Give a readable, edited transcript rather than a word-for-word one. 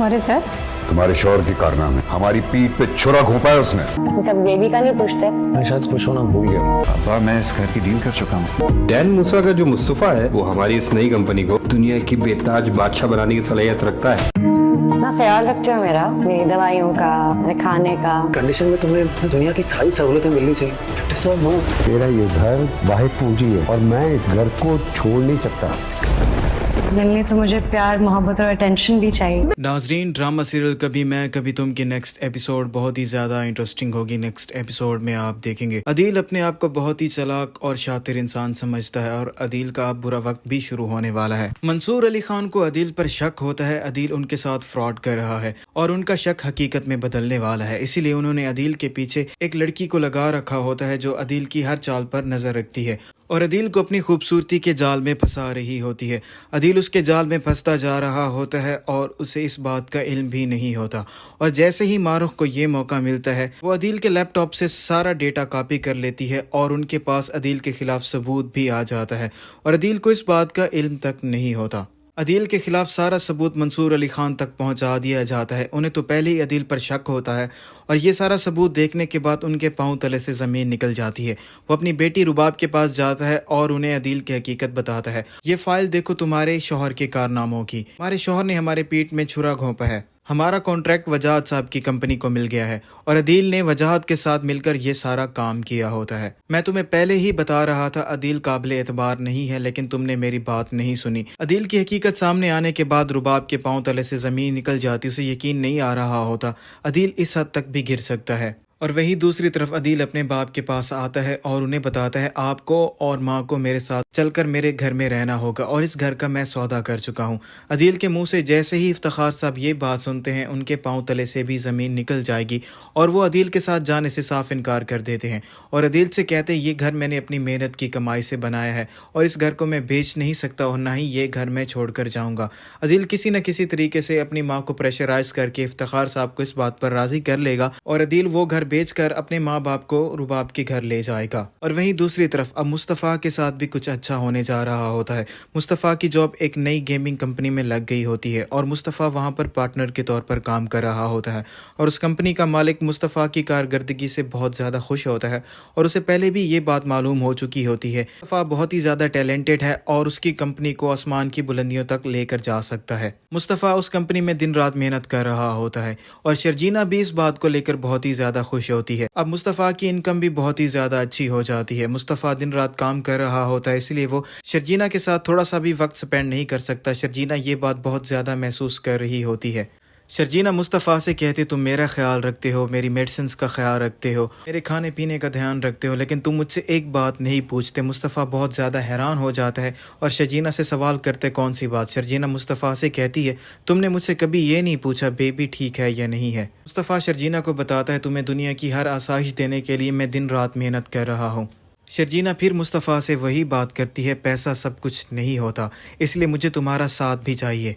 What is this? तुम्हारे शौहर के कारनामे, हमारी पीठ पे छुरा घोंपा है उसने। तब बेबी का नहीं पूछते? मैं शायद खुश होना भूल गया। पापा मैं इस घर की डील कर चुका हूँ। डैन मूसा का जो मुस्तफा है वो हमारी इस नई कंपनी को दुनिया की बेताज बादशाह बनाने की सलाहियत रखता है। ना ख्याल रखते हो मेरा, मेरी दवाइयों का, मेरे खाने का। कंडीशन में तुम्हें दुनिया की सारी सहूलतें मिलनी चाहिए। मेरा ये घर वाहिद पूंजी है और मैं इस घर को छोड़ नहीं सकता। मिलने तो मुझे प्यार, मोहब्बत और अटेंशन भी चाहिए। नाजरीन, ड्रामा सीरियल कभी मैं कभी तुम की नेक्स्ट एपिसोड बहुत ही ज़्यादा इंटरेस्टिंग होगी। नेक्स्ट एपिसोड में आप देखेंगे अदील अपने आप को बहुत ही चालाक और शातिर इंसान समझता है और अदील का अब बुरा वक्त भी शुरू होने वाला है। मंसूर अली खान को अदील पर शक होता है, अदील उनके साथ फ्रॉड कर रहा है और उनका शक हकीकत में बदलने वाला है। इसीलिए उन्होंने अदील के पीछे एक लड़की को लगा रखा होता है जो अदील की हर चाल पर नजर रखती है और अदील को अपनी खूबसूरती के जाल में फंसा रही होती है। अदील उसके जाल में फंसता जा रहा होता है और उसे इस बात का इल्म भी नहीं होता। और जैसे ही मारूख को ये मौका मिलता है वो अदील के लैपटॉप से सारा डेटा कॉपी कर लेती है और उनके पास अदील के खिलाफ सबूत भी आ जाता है और अदील को इस बात का इल्म तक नहीं होता। अदील के खिलाफ सारा सबूत मंसूर अली खान तक पहुंचा दिया जाता है। उन्हें तो पहले ही अदील पर शक होता है और ये सारा सबूत देखने के बाद उनके पांव तले से ज़मीन निकल जाती है। वो अपनी बेटी रुबाब के पास जाता है और उन्हें अदील की हकीकत बताता है। ये फाइल देखो तुम्हारे शौहर के कारनामों की। हमारे शौहर ने हमारे पीठ में छुरा घोंपा है। हमारा कॉन्ट्रैक्ट वजाहत साहब की कंपनी को मिल गया है और अदील ने वजाहत के साथ मिलकर ये सारा काम किया होता है। मैं तुम्हें पहले ही बता रहा था अदील काबिल एतबार नहीं है, लेकिन तुमने मेरी बात नहीं सुनी। अदील की हकीकत सामने आने के बाद रुबाब के पांव तले से ज़मीन निकल जाती, उसे यकीन नहीं आ रहा होता अदील इस हद तक भी गिर सकता है। और वहीं दूसरी तरफ अदील अपने बाप के पास आता है और उन्हें बताता है आपको और माँ को मेरे साथ चलकर मेरे घर में रहना होगा और इस घर का मैं सौदा कर चुका हूँ। अदील के मुंह से जैसे ही इफ्तिखार साहब ये बात सुनते हैं उनके पांव तले से भी ज़मीन निकल जाएगी और वो अदील के साथ जाने से साफ इनकार कर देते हैं और अदील से कहते हैं ये घर मैंने अपनी मेहनत की कमाई से बनाया है और इस घर को मैं बेच नहीं सकता और ना ही ये घर मैं छोड़ कर जाऊँगा। अदील किसी न किसी तरीके से अपनी माँ को प्रेशराइज करके इफ्तिखार साहब को इस बात पर राज़ी कर लेगा और अदील वो घर बेचकर अपने माँ बाप को रुबाब के घर ले जाएगा। और वहीं दूसरी तरफ अब मुस्तफ़ा के साथ भी कुछ अच्छा होने जा रहा होता है। मुस्तफ़ा की जॉब एक नई गेमिंग कंपनी में लग गई होती है और मुस्तफ़ा वहाँ पर पार्टनर के तौर पर काम कर रहा होता है और उस कंपनी का मालिक मुस्तफ़ा की कारकर्दगी से बहुत ज़्यादा खुश होता है और उसे पहले भी ये बात मालूम हो चुकी होती है मुस्तफ़ा बहुत ही ज़्यादा टैलेंटेड है और उसकी कंपनी को आसमान की बुलंदियों तक लेकर जा सकता है। मुस्तफ़ा उस कंपनी में दिन रात मेहनत कर रहा होता है और शर्जीना भी इस बात को लेकर बहुत ही ज़्यादा खुश होती है। अब मुस्तफ़ा की इनकम भी बहुत ही ज़्यादा अच्छी हो जाती है। मुस्तफ़ा दिन रात काम कर रहा होता है, इसलिए वो शर्जीना के साथ थोड़ा सा भी वक्त स्पेंड नहीं कर सकता। शर्जीना ये बात बहुत ज़्यादा महसूस कर रही होती है। शर्जीना मुस्तफ़ा से कहती तुम मेरा ख्याल रखते हो, मेरी मेडिसिन्स का ख्याल रखते हो, मेरे खाने पीने का ध्यान रखते हो, लेकिन तुम मुझसे एक बात नहीं पूछते। मुस्तफ़ा बहुत ज़्यादा हैरान हो जाता है और शर्जीना से सवाल करते कौन सी बात। शर्जीना मुस्तफ़ा से कहती है तुमने मुझसे कभी ये नहीं पूछा बेबी ठीक है या नहीं है। मुस्तफ़ा शर्जीना को बताता है तुम्हें दुनिया की हर आसाइश देने के लिए मैं दिन रात मेहनत कर रहा हूँ। शर्जीना फिर मुस्तफ़ा से वही बात करती है पैसा सब कुछ नहीं होता, इसलिए मुझे तुम्हारा साथ भी चाहिए।